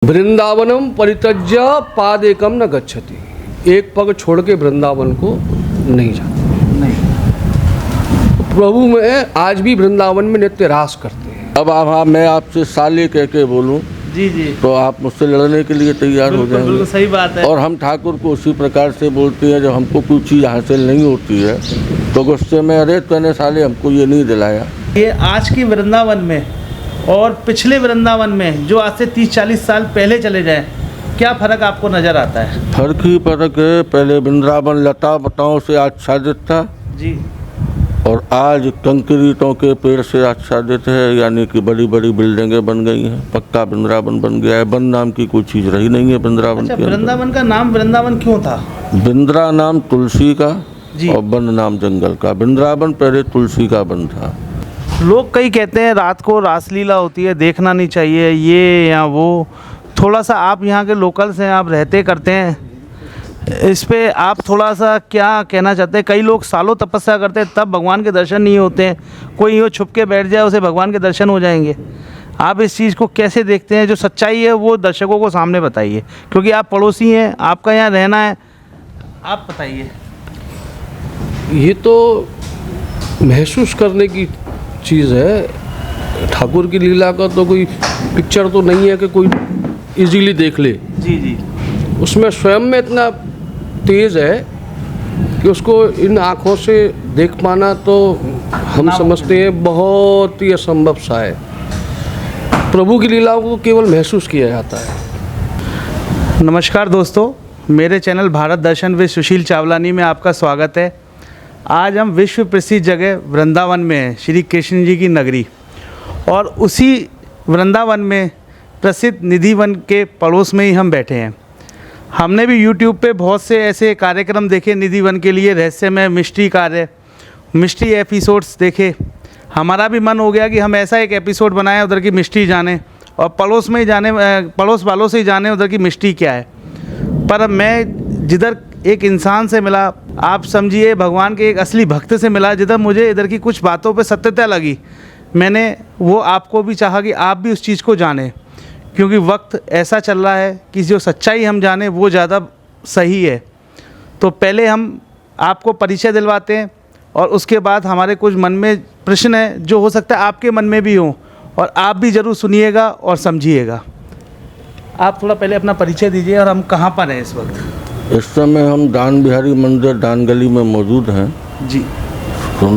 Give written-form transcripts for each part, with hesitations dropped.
वृंदावनम परित्यज्य पादेकम न गच्छति। एक पग छोड़ के वृंदावन को नहीं जाते। नहीं। प्रभु में आज भी वृंदावन में नित्य रास करते हैं। अब मैं आपसे साले कह के बोलूं जी जी, तो आप मुझसे लड़ने के लिए तैयार हो जाएंगे। बिल्कुल सही बात है। और हम ठाकुर को उसी प्रकार से बोलते हैं जब हमको कोई चीज़ हासिल नहीं होती है तो गुस्से में अरे तूने साले हमको ये नहीं दिलाया। ये आज की वृंदावन में और पिछले वृंदावन में जो आज से 30-40 साल पहले चले जाएं, क्या फ़र्क आपको नज़र आता है? फर्क ही फर्क है। पहले वृंदावन लता पताओं से आच्छादित था जी, और आज कंक्रीटों के पेड़ से आच्छादित है, यानी कि बड़ी बड़ी बिल्डिंगें बन गई हैं, पक्का वृंदावन बन गया है। वन नाम की कोई चीज़ रही नहीं है वृंदावन अच्छा, के अंदर। वृंदावन का नाम वृंदावन क्यों था? वृंद्रा नाम तुलसी का जी। और वन नाम जंगल का। वृंदावन पहले तुलसी का वन था। लोग कई कहते हैं रात को रासलीला होती है, देखना नहीं चाहिए, ये या वो। थोड़ा सा आप यहाँ के लोकल्स हैं, आप रहते करते हैं, इस पे आप थोड़ा सा क्या कहना चाहते हैं? कई लोग सालों तपस्या करते हैं तब भगवान के दर्शन नहीं होते हैं। कोई यूँ छुप के बैठ जाए उसे भगवान के दर्शन हो जाएंगे। आप इस चीज़ को कैसे देखते हैं? जो सच्चाई है वो दर्शकों को सामने बताइए, क्योंकि आप पड़ोसी हैं, आपका यहाँ रहना है, आप बताइए। ये तो महसूस करने की चीज़ है। ठाकुर की लीला का तो कोई पिक्चर तो नहीं है कि कोई इजीली देख ले। जी जी, उसमें स्वयं में इतना तेज है कि उसको इन आँखों से देख पाना तो हम समझते हैं बहुत ही असंभव सा है। प्रभु की लीलाओं को केवल महसूस किया जाता है। नमस्कार दोस्तों, मेरे चैनल भारत दर्शन विद सुशील चावलानी में आपका स्वागत है। आज हम विश्व प्रसिद्ध जगह वृंदावन में हैं, श्री कृष्ण जी की नगरी, और उसी वृंदावन में प्रसिद्ध निधिवन के पड़ोस में ही हम बैठे हैं। हमने भी YouTube पे बहुत से ऐसे कार्यक्रम देखे निधिवन के लिए, रहस्यमय मिस्ट्री कार्य, मिस्ट्री एपिसोड्स देखे। हमारा भी मन हो गया कि हम ऐसा एक एपिसोड बनाएं, उधर की मिस्ट्री जाने और पड़ोस में ही जाने, पड़ोस वालों से ही जाने उधर की मिस्ट्री क्या है। पर मैं जिधर एक इंसान से मिला, आप समझिए भगवान के एक असली भक्त से मिला, जिधर मुझे इधर की कुछ बातों पे सत्यता लगी, मैंने वो आपको भी चाहा कि आप भी उस चीज़ को जानें, क्योंकि वक्त ऐसा चल रहा है कि जो सच्चाई हम जाने वो ज़्यादा सही है। तो पहले हम आपको परिचय दिलवाते हैं और उसके बाद हमारे कुछ मन में प्रश्न है जो हो सकता है आपके मन में भी हों, और आप भी ज़रूर सुनिएगा और समझिएगा। आप थोड़ा पहले अपना परिचय दीजिए और हम कहाँ पर हैं इस वक्त? इस समय हम दान बिहारी मंदिर दान गली में मौजूद हैं जी। तो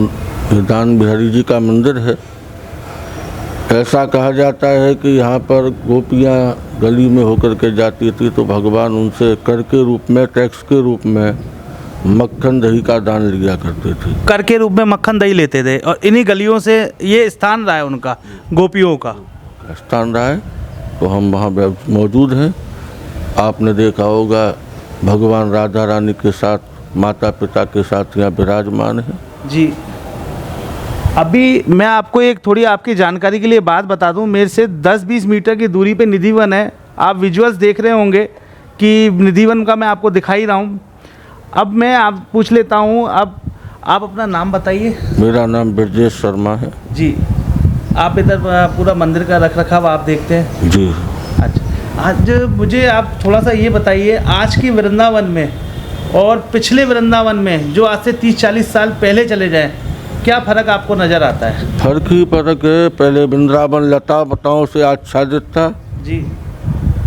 ये दान बिहारी जी का मंदिर है। ऐसा कहा जाता है कि यहाँ पर गोपियाँ गली में होकर के जाती थी तो भगवान उनसे कर के रूप में, टैक्स के रूप में मक्खन दही का दान लिया करते थे। कर के रूप में मक्खन दही लेते थे, और इन्हीं गलियों से ये स्थान रहा है उनका, गोपियों का स्थान रहा है। तो हम वहाँ मौजूद हैं। आपने देखा होगा भगवान राधा रानी के साथ, माता पिता के साथ यहाँ विराजमान है। जी। अभी मैं आपको एक थोड़ी आपकी जानकारी के लिए बात बता दूं, मेरे से 10-20 मीटर की दूरी पे निधिवन है। आप विजुअल्स देख रहे होंगे कि निधिवन का मैं आपको दिखा ही रहा हूं। अब मैं आप पूछ लेता हूं, अब आप अपना नाम बताइए। मेरा नाम ब्रजेश शर्मा है। जी। आप इधर पूरा मंदिर का रख रखाव आप देखते हैं? जी। अच्छा, आज मुझे आप थोड़ा सा ये बताइए, आज की वृंदावन में और पिछले वृंदावन में जो आज से 30-40 साल पहले चले जाएं, क्या फ़र्क आपको नज़र आता है? फर्क ही फर्क है। पहले वृंदावन लता पताओं से आच्छादित था जी,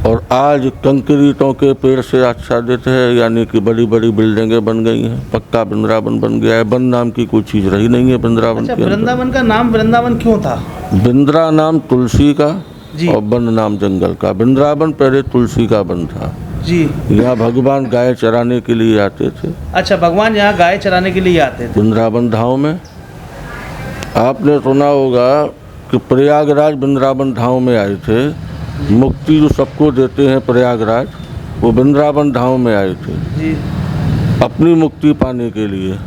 और आज कंक्रीटों के पेड़ से आच्छादित है, यानी कि बड़ी बड़ी बिल्डिंगें बन गई हैं, पक्का वृंदावन बन गया है। वन नाम की कोई चीज़ रही नहीं है वृंदावन अच्छा, के अंदर। वृंदावन का नाम वृंदावन क्यों था? वृंद्रा नाम तुलसी का जी। और वन नाम जंगल का। वृंदावन पहले तुलसी का वन था। जी। यहाँ भगवान गाय चराने के लिए आते थे। अच्छा, भगवान यहाँ गाय चराने के लिए आते थे? वृंदावन धाम में आपने सुना होगा कि प्रयागराज वृंदावन धाम में आए थे। मुक्ति जो सबको देते हैं प्रयागराज, वो वृंदावन धाम में आए थे जी। अपनी मुक्ति पाने के लिए।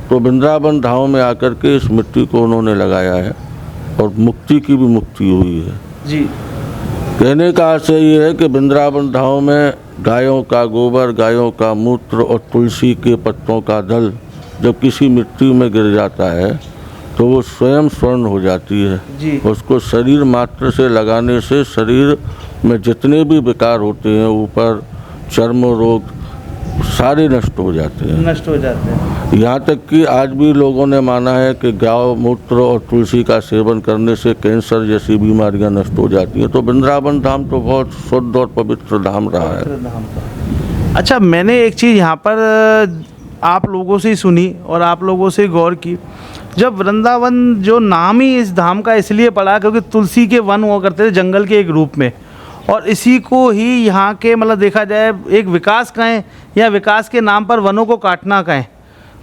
तो वृंदावन धाम में आकर के इस मिट्टी को उन्होंने लगाया है और मुक्ति की भी मुक्ति हुई है। जी। कहने का आशय ये है कि वृंदावन धाम में गायों का गोबर, गायों का मूत्र और तुलसी के पत्तों का दल जब किसी मिट्टी में गिर जाता है तो वो स्वयं स्वर्ण हो जाती है। जी। उसको शरीर मात्र से लगाने से शरीर में जितने भी विकार होते हैं, ऊपर चर्म रोग सारे नष्ट हो जाते हैं। नष्ट हो जाते हैं। यहाँ तक कि आज भी लोगों ने माना है कि गाय मूत्र और तुलसी का सेवन करने से कैंसर जैसी बीमारियां नष्ट हो जाती हैं। तो वृंदावन धाम तो बहुत शुद्ध और पवित्र धाम रहा है। अच्छा, मैंने एक चीज़ यहाँ पर आप लोगों से ही सुनी और आप लोगों से गौर की, जब वृंदावन जो नाम ही इस धाम का इसलिए पड़ा क्योंकि तुलसी के वन हुआ करते थे जंगल के एक रूप में, और इसी को ही यहाँ के मतलब देखा जाए एक विकास कहें या विकास के नाम पर वनों को काटना कहें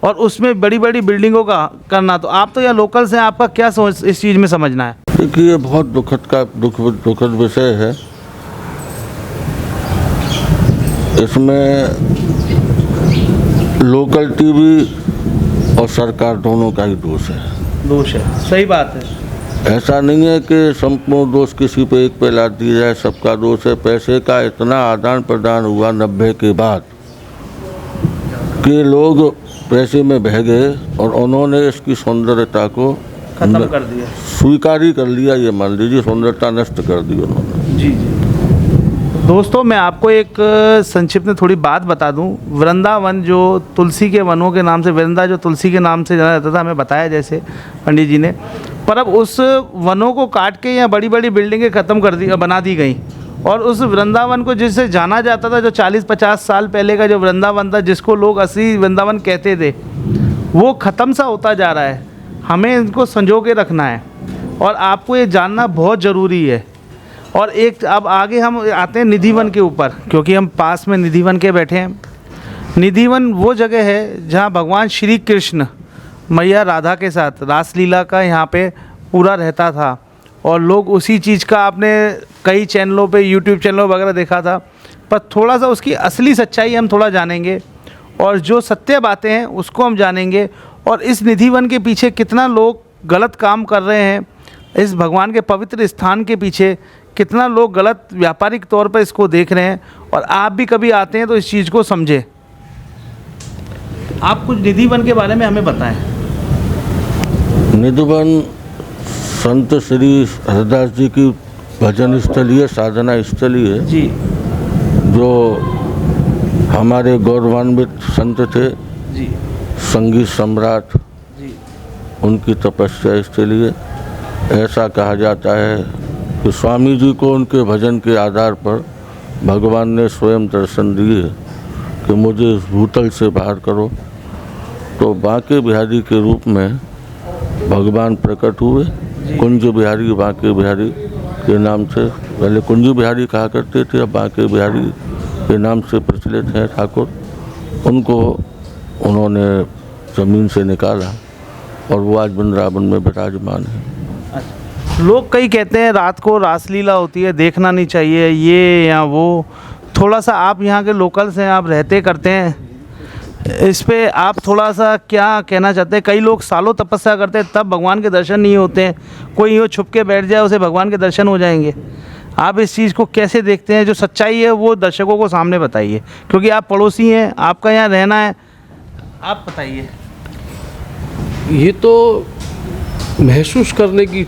और उसमें बड़ी बड़ी बिल्डिंगों का करना। तो आप तो यहाँ लोकल्स हैं, आपका क्या सोच इस चीज़ में समझना है? देखिए, ये बहुत दुखद विषय है। इसमें लोकल टीवी और सरकार दोनों का ही दोष है। दोष है, सही बात है। ऐसा नहीं है कि संपूर्ण दोष किसी पे एक पे ला दिया जाए, सबका दोष है। पैसे का इतना आदान प्रदान हुआ 90 के बाद कि लोग पैसे में बह गए और उन्होंने इसकी सौंदर्यता को खत्म कर दिया, स्वीकार ही कर लिया। ये मान लीजिए सौंदर्यता नष्ट कर दी उन्होंने। जी जी। दोस्तों, मैं आपको एक संक्षिप्त में थोड़ी बात बता दूं। वृंदावन जो तुलसी के वनों के नाम से, वृंदा जो तुलसी के नाम से जाना जाता था, हमें बताया जैसे पंडित जी ने, पर अब उस वनों को काट के यहाँ बड़ी बड़ी बिल्डिंगें ख़त्म कर दी, बना दी गई। और उस वृंदावन को जिससे जाना जाता था, जो 40-50 साल पहले का जो वृंदावन था, जिसको लोग असली वृंदावन कहते थे, वो ख़त्म सा होता जा रहा है। हमें इनको संजो के रखना है और आपको ये जानना बहुत ज़रूरी है। और एक अब आगे हम आते हैं निधिवन के ऊपर, क्योंकि हम पास में निधिवन के बैठे हैं। निधिवन वो जगह है जहाँ भगवान श्री कृष्ण मैया राधा के साथ रासलीला का यहाँ पे पूरा रहता था, और लोग उसी चीज़ का आपने कई चैनलों पे, यूट्यूब चैनलों वगैरह देखा था। पर थोड़ा सा उसकी असली सच्चाई हम थोड़ा जानेंगे और जो सत्य बातें हैं उसको हम जानेंगे, और इस निधिवन के पीछे कितना लोग गलत काम कर रहे हैं, इस भगवान के पवित्र स्थान के पीछे कितना लोग गलत व्यापारिक तौर पर इसको देख रहे हैं। और आप भी कभी आते हैं तो इस चीज़ को समझें। आप कुछ निधिवन के बारे में हमें बताएं। निधिवन संत श्री हरदास जी की भजन स्थली है, साधना स्थली है जी, जो हमारे गौरवान्वित संत थे जी, संगीत सम्राट, जी, उनकी तपस्या स्थली है। ऐसा कहा जाता है कि स्वामी जी को उनके भजन के आधार पर भगवान ने स्वयं दर्शन दिए कि मुझे इस भूतल से बाहर करो। तो बांके बिहारी के रूप में भगवान प्रकट हुए। कुंज बिहारी, बांके बिहारी के नाम से, पहले कुंज बिहारी कहा करते थे, अब बांके बिहारी के नाम से प्रचलित हैं ठाकुर। उनको उन्होंने ज़मीन से निकाला और वो आज वृंदावन में विराजमान है। लोग कई कहते हैं रात को रासलीला होती है, देखना नहीं चाहिए, ये या वो। थोड़ा सा आप यहाँ के लोकल्स हैं, आप रहते करते हैं, इस पे आप थोड़ा सा क्या कहना चाहते हैं? कई लोग सालों तपस्या करते हैं तब भगवान के दर्शन नहीं होते हैं। कोई यूँ छुप के बैठ जाए, उसे भगवान के दर्शन हो जाएंगे। आप इस चीज़ को कैसे देखते हैं? जो सच्चाई है वो दर्शकों को सामने बताइए, क्योंकि आप पड़ोसी हैं, आपका यहाँ रहना है, आप बताइए। ये तो महसूस करने की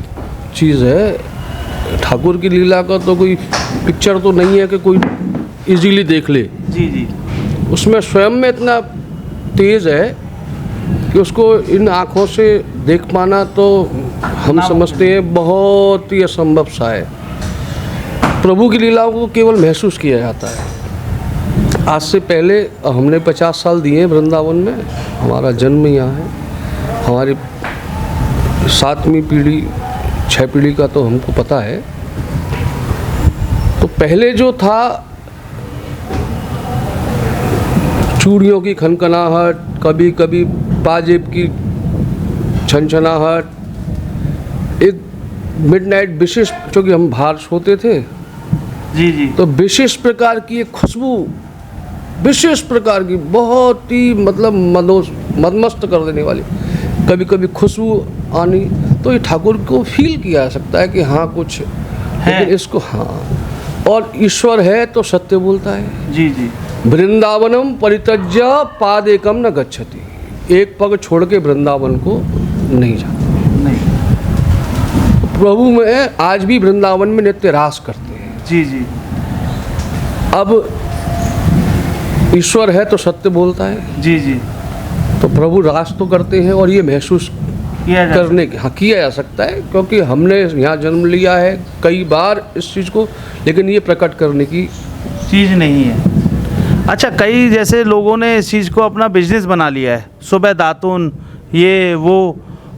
चीज़ है। ठाकुर की लीला का तो कोई पिक्चर तो नहीं है कि कोई इजीली देख ले। जी जी। उसमें स्वयं में इतना तेज़ है कि उसको इन आँखों से देख पाना तो हम समझते हैं बहुत ही असंभव सा है। प्रभु की लीलाओं को केवल महसूस किया जाता है। आज से पहले हमने 50 साल दिए वृंदावन में, हमारा जन्म यहाँ है। हमारी 7वीं पीढ़ी 6 पीढ़ी का तो हमको पता है। तो पहले जो था, चूड़ियों की खनखनाहट, कभी कभी पाजेब की छनछनाहट, एक मिडनाइट विशेष, क्योंकि हम बाहर सोते थे, जी जी, तो विशेष प्रकार की एक खुशबू, विशेष प्रकार की, बहुत ही मतलब मदमस्त कर देने वाली कभी कभी खुशबू आनी। तो ये ठाकुर को फील किया जा सकता है कि हाँ कुछ है, लेकिन इसको हाँ, और ईश्वर है तो सत्य बोलता है। जी जी। वृंदावनम परित्यज्य पादेकम न गच्छति, एक पग छोड़ के वृंदावन को नहीं जाता। नहीं। प्रभु में आज भी वृंदावन में नित्य रास करते हैं। जी जी। अब ईश्वर है तो सत्य बोलता है, जी जी, तो प्रभु राज तो करते हैं और ये महसूस किया जा करने हाँ किया जा सकता है, क्योंकि हमने यहाँ जन्म लिया है कई बार इस चीज़ को, लेकिन ये प्रकट करने की चीज़ नहीं है। अच्छा, कई जैसे लोगों ने इस चीज़ को अपना बिजनेस बना लिया है, सुबह दातुन ये वो,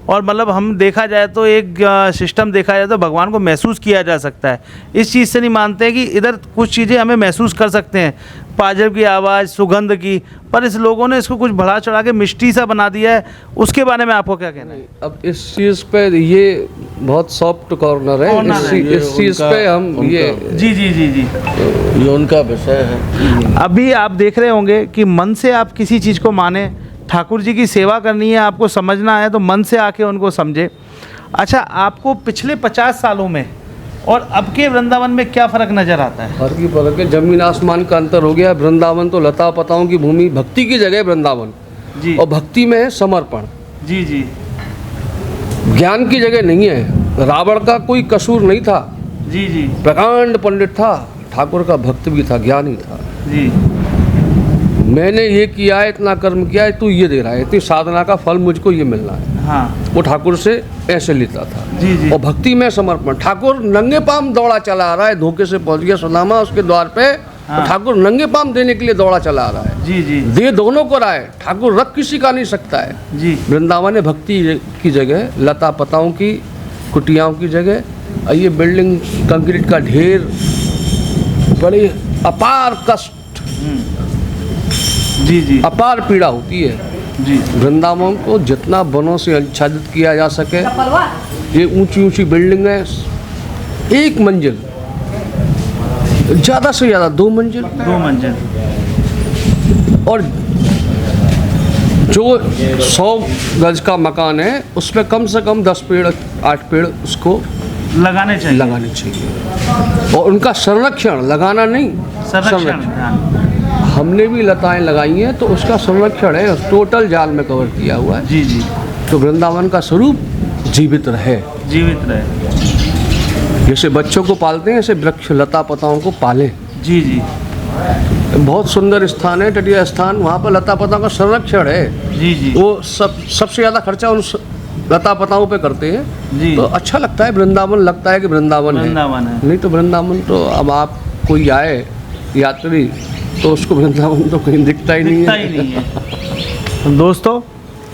और मतलब हम देखा जाए तो एक सिस्टम देखा जाए तो भगवान को महसूस किया जा सकता है। इस चीज़ से नहीं मानते हैं कि इधर कुछ चीज़ें हमें महसूस कर सकते हैं, पाजर की आवाज़, सुगंध की, पर इस लोगों ने इसको कुछ बढ़ा चढ़ा के मिष्टी सा बना दिया है। उसके बारे में आपको क्या कहना है? अब इस चीज़ पे ये बहुत सॉफ्ट कॉर्नर है, इस चीज़ पे हम ये जी जी जी जी, ये उनका विषय है। अभी आप देख रहे होंगे कि मन से आप किसी चीज़ को माने, ठाकुर जी की सेवा करनी है, आपको समझना है तो मन से आके उनको समझे। अच्छा, आपको पिछले 50 सालों में और अब के वृंदावन में क्या फ़र्क नज़र आता है? हर की फर्क है, जमीन आसमान का अंतर हो गया। वृंदावन तो लता पताओं की भूमि, भक्ति की जगह वृंदावन, जी और भक्ति में है समर्पण, जी जी ज्ञान की जगह नहीं है। रावण का कोई कसूर नहीं था, जी जी प्रकांड पंडित था, ठाकुर का भक्त भी था, ज्ञानी था। जी, मैंने ये किया है, इतना कर्म किया है, तू ये दे रहा है, इतनी साधना का फल मुझको ये मिलना है। हाँ वो ठाकुर से ऐसे लेता था। जी जी, और भक्ति में समर्पण, ठाकुर नंगे पाम दौड़ा चला आ रहा है, धोखे से पहुंच गया सुदामा उसके द्वार पे, हाँ। तो ठाकुर नंगे पाम देने के लिए दौड़ा चला आ रहा है। जी जी दे दोनों को रहा है, ठाकुर रख किसी का नहीं सकता है। जी, वृंदावन है भक्ति की जगह, लता पताओं की, कुटियाओं की जगह, और ये बिल्डिंग कंक्रीट का ढेर, बड़ी अपार कष्ट, जी जी अपार पीड़ा होती है। जी, वृंदावन को जितना वनों से आच्छादित किया जा सके, ये ऊंची ऊंची बिल्डिंग है, एक मंजिल, ज़्यादा से ज़्यादा 2 मंजिल, 2 मंजिल, और जो 100 गज का मकान है उसमें कम से कम 10 पेड़ 8 पेड़ उसको लगाने चाहिए, लगाने चाहिए, और उनका संरक्षण, लगाना नहीं, संरक्षण, हाँ। हमने भी लताएं लगाई हैं तो उसका संरक्षण है, टोटल जाल में कवर किया हुआ है। जी जी, तो वृंदावन का स्वरूप जीवित रहे, जीवित रहे, जैसे बच्चों को पालते हैं ऐसे वृक्ष लता पताओं को पालें। जी जी बहुत सुंदर स्थान है, तटीय स्थान, वहाँ पर लता पताओं का संरक्षण है। जी जी, वो सबसे ज़्यादा खर्चा उन लता पताओं पे करते हैं। जी, तो अच्छा लगता है, वृंदावन लगता है कि वृंदावन है। नहीं तो वृंदावन तो अब आप कोई आए यात्री तो उसको वृंदावन तो कहीं दिखता ही नहीं है। दोस्तों,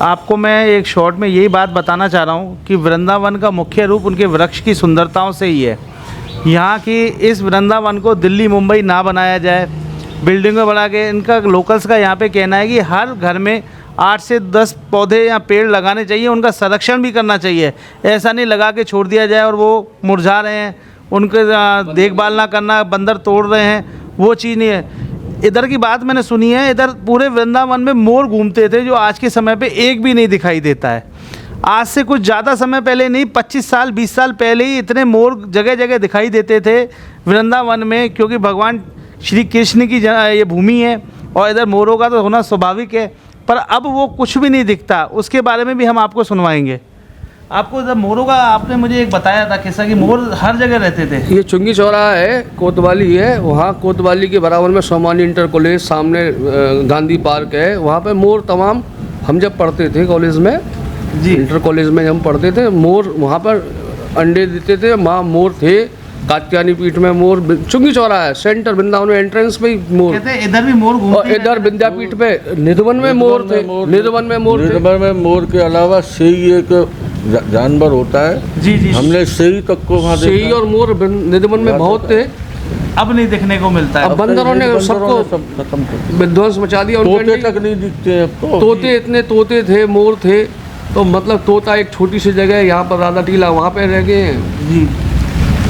आपको मैं एक शॉर्ट में यही बात बताना चाह रहा हूँ कि वृंदावन का मुख्य रूप उनके वृक्ष की सुंदरताओं से ही है। यहाँ की इस वृंदावन को दिल्ली मुंबई ना बनाया जाए, बिल्डिंगें बना के, इनका लोकल्स का यहाँ पे कहना है कि हर घर में 8 से 10 पौधे या पेड़ लगाने चाहिए, उनका संरक्षण भी करना चाहिए। ऐसा नहीं लगा के छोड़ दिया जाए और वो मुरझा रहे हैं, उनके देखभाल ना करना, बंदर तोड़ रहे हैं, वो चीज़ नहीं है। इधर की बात मैंने सुनी है, इधर पूरे वृंदावन में मोर घूमते थे, जो आज के समय पे एक भी नहीं दिखाई देता है। आज से कुछ ज़्यादा समय पहले नहीं, 25 साल 20 साल पहले ही इतने मोर जगह जगह दिखाई देते थे वृंदावन में, क्योंकि भगवान श्री कृष्ण की ये भूमि है और इधर मोरों का तो होना स्वाभाविक है। पर अब वो कुछ भी नहीं दिखता, उसके बारे में भी हम आपको सुनवाएंगे। आपको इधर मोरों का आपने मुझे एक बताया था किस्सा कि मोर हर जगह रहते थे। ये चुंगी चौराहा है, कोतवाली है, वहाँ कोतवाली के बराबर में सोमानी इंटर कॉलेज, सामने गांधी पार्क है, वहाँ पे मोर तमाम, हम जब पढ़ते थे कॉलेज में, जी, इंटर कॉलेज में हम पढ़ते थे, मोर वहाँ पर अंडे देते थे, वहाँ मोर थे। कात्यायनी पीठ में मोर, चुंगी चौराहा है, सेंटर वृंदावन में एंट्रेंस पे ही मोर, कहते हैं इधर भी मोर घूमते और इधर विद्यापीठ पे निधवन में मोर थे, निधवन में मोर थे। निधवन में मोर के अलावा सेई एक जानवर होता है। जी जी, हमने सेई तक को वहाँ सेई और मोर निधवन में बहुत थे, अब नहीं देखने को मिलता है। अब बंदरों ने सबको सब खत्म कर विध्वंस मचा दिया। तोते तक नहीं दिखते हैं अब तो। तोते, इतने तोते थे, मोर थे, तो मतलब तोता एक छोटी सी जगह है, यहाँ पर राधा टीला वहाँ पे रह गए हैं, जी,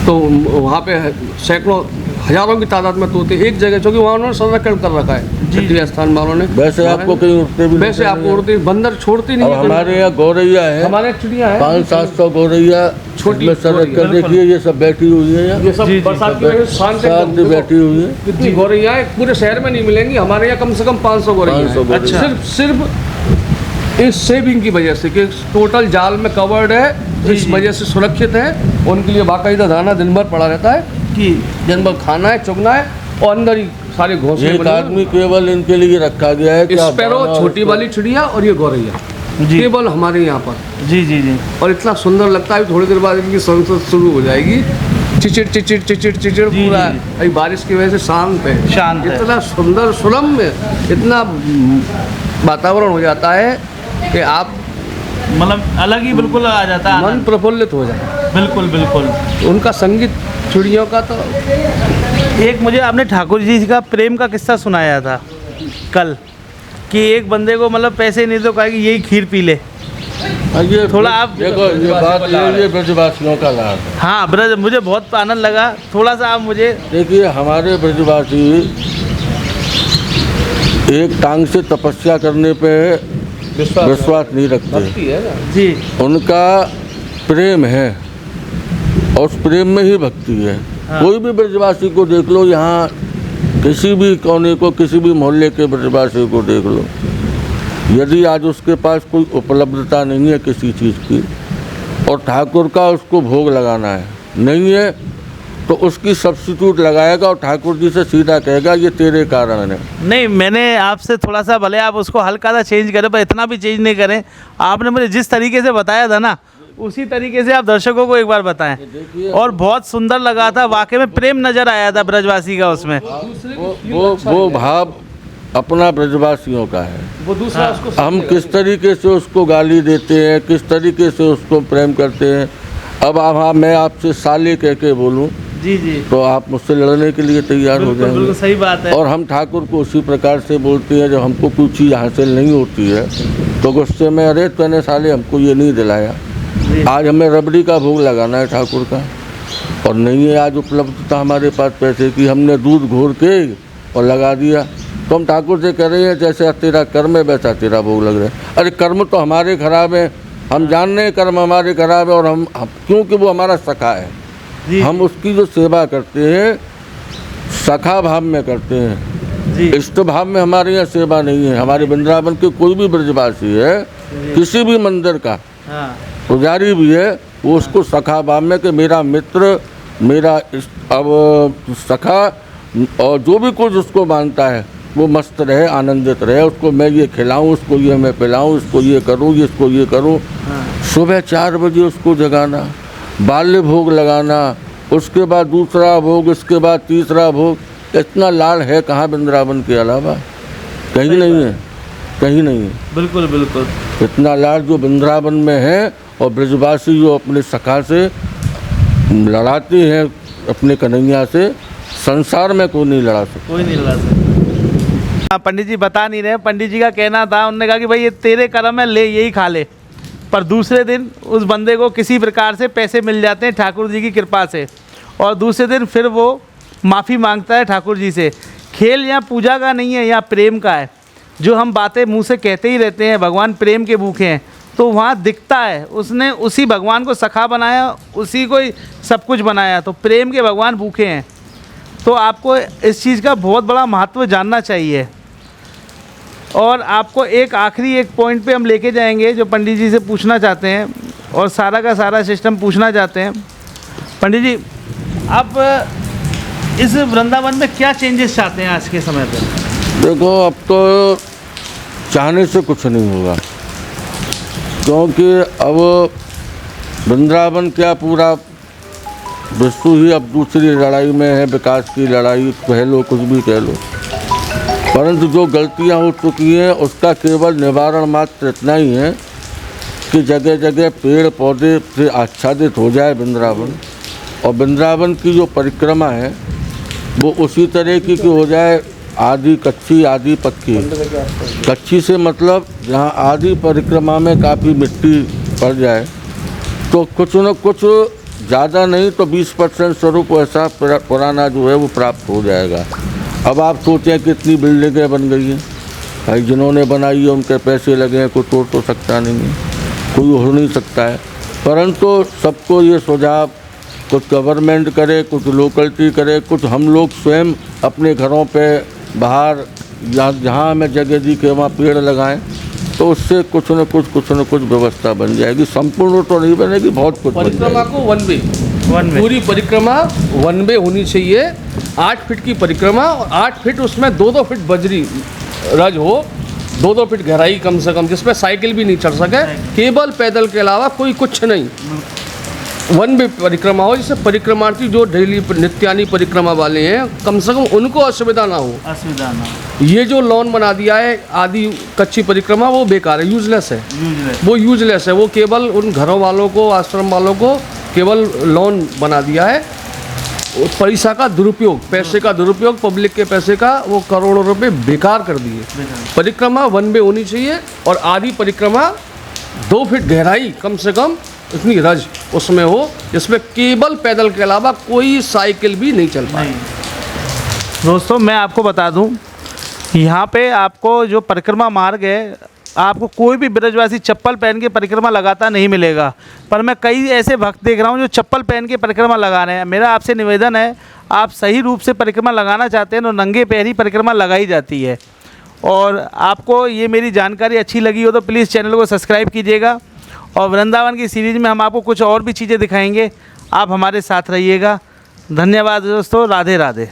तो वहाँ पे सैकड़ों हजारों की तादाद में तोते एक जगह, क्योंकि वहाँ उन्होंने संरक्षण कर रखा है तटीय स्थान वालों ने। वैसे आपको कहीं उड़ते भी वैसे आपको उड़ते, बंदर छोड़ती नहीं अब है। हमारे यहाँ गौरैया है, हमारे चिड़िया है 500-700 गौरैया छोटी में सरक कर देखिए, ये सब बैठी हुई है यहाँ, ये सब जी, जी, बरसात की वजह से शांत शांत एकदम। बैठी हुई है। कितनी गौरैया है, पूरे शहर में नहीं मिलेंगी, हमारे यहाँ कम से कम 500 गौरैया 500 हैं। गौरैया। सिर्फ इस सेविंग की वजह से कि टोटल जाल में कवर्ड है, इस वजह से सुरक्षित है। उनके लिए बाकायदा दाना दिन भर पड़ा रहता है कि दिन भर खाना है, चुगना है, और अंदर ही सारे घोंसले एक बने हुए हैं। आदमी केवल इनके लिए रखा गया है कि आप स्पैरो, दाना और छोटी वाली चिड़िया और ये गौरैया, जी केवल हमारे यहाँ पर। जी जी जी। और इतना सुंदर लगता है, थोड़ी देर बाद इनकी संसद शुरू हो जाएगी, चिचिड़ चिचिड़ चिचिड़ चिचिड़ जी, पूरा। जी, अभी बारिश की वजह से शांत है, शांत है। इतना सुंदर सुरम्य, इतना वातावरण हो जाता है कि आप मतलब अलग ही बिल्कुल आ जाता है मन आनंद। प्रफुल्लित हो जाए। बिल्कुल बिल्कुल। उनका संगीत चिड़ियों का तो एक मुझे आपने ठाकुर जी का प्रेम का किस्सा सुनाया था कल, कि एक बंदे को मतलब पैसे नहीं तो कहा कि यही खीर पी ले। ये थोड़ा आप- देखो, ये बात ये ब्रजवासियों का लाभ है। हाँ ब्रज, मुझे बहुत आनंद लगा। थोड़ा सा आप मुझे। देखिए, हमारे ब्रजवासी एक टांग से तपस्या करने पे विश्वास नहीं रखते, भक्ति है ना। जी उनका प्रेम है और उस प्रेम में ही भक्ति है। हाँ। कोई भी ब्रजवासी को देख लो, यहाँ किसी भी कोने को, किसी भी मोहल्ले के ब्रजवासी को देख लो, यदि आज उसके पास कोई उपलब्धता नहीं है किसी चीज़ की और ठाकुर का उसको भोग लगाना है, नहीं है तो उसकी सब्स्टिट्यूट लगाएगा और ठाकुर जी से सीधा कहेगा ये तेरे कारण है। नहीं, मैंने आपसे थोड़ा सा, भले आप उसको हल्का सा चेंज करें पर इतना भी चेंज नहीं करें। आपने मुझे जिस तरीके से बताया था ना, उसी तरीके से आप दर्शकों को एक बार बताएं। और बहुत सुंदर लगा था, वाकई में प्रेम नज़र आया था ब्रजवासी का उसमें। वो भाव अपना ब्रजवासियों का है। वो दूसरा उसको हम किस तरीके से उसको गाली देते हैं, किस तरीके से उसको प्रेम करते हैं। अब मैं आपसे साले कह के बोलूँ जी जी, तो आप मुझसे लड़ने के लिए तैयार हो बिल्कुल बिल्कुल जाएंगे। सही बात है। और हम ठाकुर को उसी प्रकार से बोलते हैं, जब हमको कोई चीज़ हासिल नहीं होती है तो गुस्से में, अरे तूने साले हमको ये नहीं दिलाया। जी। आज हमें रबड़ी का भोग लगाना है ठाकुर का और नहीं है आज उपलब्धता हमारे पास पैसे की, हमने दूध घोर के और लगा दिया, तो हम ठाकुर से कह रहे हैं जैसे तेरा कर्म है वैसा तेरा भोग लग रहा है। अरे कर्म तो हमारे खराब है, हम जान रहे हैं कर्म हमारे खराब है और हम क्योंकि वो हमारा सखा है, जी हम उसकी जो सेवा करते हैं सखा भाव में करते हैं, जी इष्ट भाव में हमारे यहाँ सेवा नहीं है। हमारे वृंदावन के कोई भी ब्रजवासी है, किसी भी मंदिर का हाँ पुजारी भी है, वो उसको सखा भाव में कि मेरा मित्र, मेरा अब सखा, और जो भी कुछ उसको मानता है वो मस्त रहे, आनंदित रहे, उसको मैं ये खिलाऊं, उसको ये मैं पिलाऊं, इसको ये करूं, इसको ये करूं। सुबह 4 बजे उसको जगाना, बाल्य भोग लगाना, उसके बाद दूसरा भोग, उसके बाद तीसरा भोग। इतना लाड़ है कहाँ वृंदावन के अलावा, कहीं नहीं है, कहीं नहीं है। बिल्कुल बिल्कुल। इतना लाड़ जो वृंदावन में है, और ब्रजवासी जो अपने सखा से लड़ाते हैं, अपने कन्हैया से, संसार में कोई नहीं लड़ा सकता। कोई नहीं लड़ा सकता। पंडित जी बता नहीं रहे, पंडित जी का कहना था, उन्होंने कहा कि भाई ये तेरे कर्म है, ले यही खा ले। पर दूसरे दिन उस बंदे को किसी प्रकार से पैसे मिल जाते हैं ठाकुर जी की कृपा से, और दूसरे दिन फिर वो माफ़ी मांगता है ठाकुर जी से। खेल यहाँ पूजा का नहीं है, यहाँ प्रेम का है। जो हम बातें मुंह से कहते ही रहते हैं, भगवान प्रेम के भूखे हैं, तो वहाँ दिखता है। उसने उसी भगवान को सखा बनाया, उसी को ही सब कुछ बनाया, तो प्रेम के भगवान भूखे हैं। तो आपको इस चीज़ का बहुत बड़ा महत्व जानना चाहिए। और आपको एक आखिरी एक पॉइंट पे हम लेके जाएंगे जो पंडित जी से पूछना चाहते हैं, और सारा का सारा सिस्टम पूछना चाहते हैं। पंडित जी, आप इस वृंदावन में क्या चेंजेस चाहते हैं आज के समय पे? देखो, अब तो चाहने से कुछ नहीं होगा, क्योंकि अब वृंदावन क्या, पूरा विश्व ही अब दूसरी लड़ाई में है, विकास की लड़ाई कह लो, कुछ भी कह लो। परंतु जो गलतियां हो चुकी हैं उसका केवल निवारण मात्र इतना ही है कि जगह जगह पेड़ पौधे से आच्छादित हो जाए वृंदावन, और वृंदावन की जो परिक्रमा है वो उसी तरह की हो जाए, आधी कच्ची आधी पक्की। कच्ची से मतलब जहाँ आधी परिक्रमा में काफ़ी मिट्टी पड़ जाए तो कुछ न कुछ ज़्यादा नहीं तो 20% स्वरूप ऐसा पुराना जो है वो प्राप्त हो जाएगा। अब आप सोचें कितनी बिल्डिंगें बन गई हैं भाई, जिन्होंने बनाई है उनके पैसे लगे हैं, कोई तोड़ तो सकता नहीं है, कोई हो नहीं सकता है। परंतु सबको ये सुझाव, कुछ गवर्नमेंट करे, कुछ लोकलिटी करे, कुछ हम लोग स्वयं अपने घरों पे बाहर जहाँ हमें जगह दी के वहाँ पेड़ लगाएं, तो उससे कुछ न कुछ व्यवस्था बन जाएगी। संपूर्ण तो नहीं बनेगी, बहुत कुछ बन परिक्रमा जाएगी। को वन वे, पूरी परिक्रमा वन वे होनी चाहिए। 8 फीट की परिक्रमा और 8 फीट उसमें 2-2 फीट बजरी रज हो, 2-2 फीट गहराई कम से कम, जिसपे साइकिल भी नहीं चढ़ सके, केवल पैदल के अलावा कोई कुछ नहीं। वन वे परिक्रमा हो, जिससे परिक्रमार्थी जो डेली नित्यानी परिक्रमा वाले हैं कम से कम उनको असुविधा ना हो। असुविधा ना, ये जो लॉन बना दिया है आदि कच्ची परिक्रमा, वो बेकार है, यूजलेस है, वो यूजलेस है। वो केवल उन घरों वालों को, आश्रम वालों को केवल लॉन बना दिया है। पैसा का दुरुपयोग, पैसे का दुरुपयोग, पब्लिक के पैसे का, वो करोड़ों रुपए बेकार कर दिए। परिक्रमा वन वे होनी चाहिए और आधी परिक्रमा 2 फीट गहराई कम से कम इतनी रज उसमें हो, जिसमें केवल पैदल के अलावा कोई साइकिल भी नहीं चल पाए। दोस्तों मैं आपको बता दूं, यहाँ पे आपको जो परिक्रमा मार्ग है, आपको कोई भी ब्रजवासी चप्पल पहन के परिक्रमा लगाता नहीं मिलेगा, पर मैं कई ऐसे भक्त देख रहा हूँ जो चप्पल पहन के परिक्रमा लगा रहे हैं। मेरा आपसे निवेदन है, आप सही रूप से परिक्रमा लगाना चाहते हैं तो नंगे पैर ही परिक्रमा लगाई जाती है। और आपको ये मेरी जानकारी अच्छी लगी हो तो प्लीज़ चैनल को सब्सक्राइब कीजिएगा, और वृंदावन की सीरीज़ में हम आपको कुछ और भी चीज़ें दिखाएंगे। आप हमारे साथ रहिएगा। धन्यवाद दोस्तों, राधे राधे।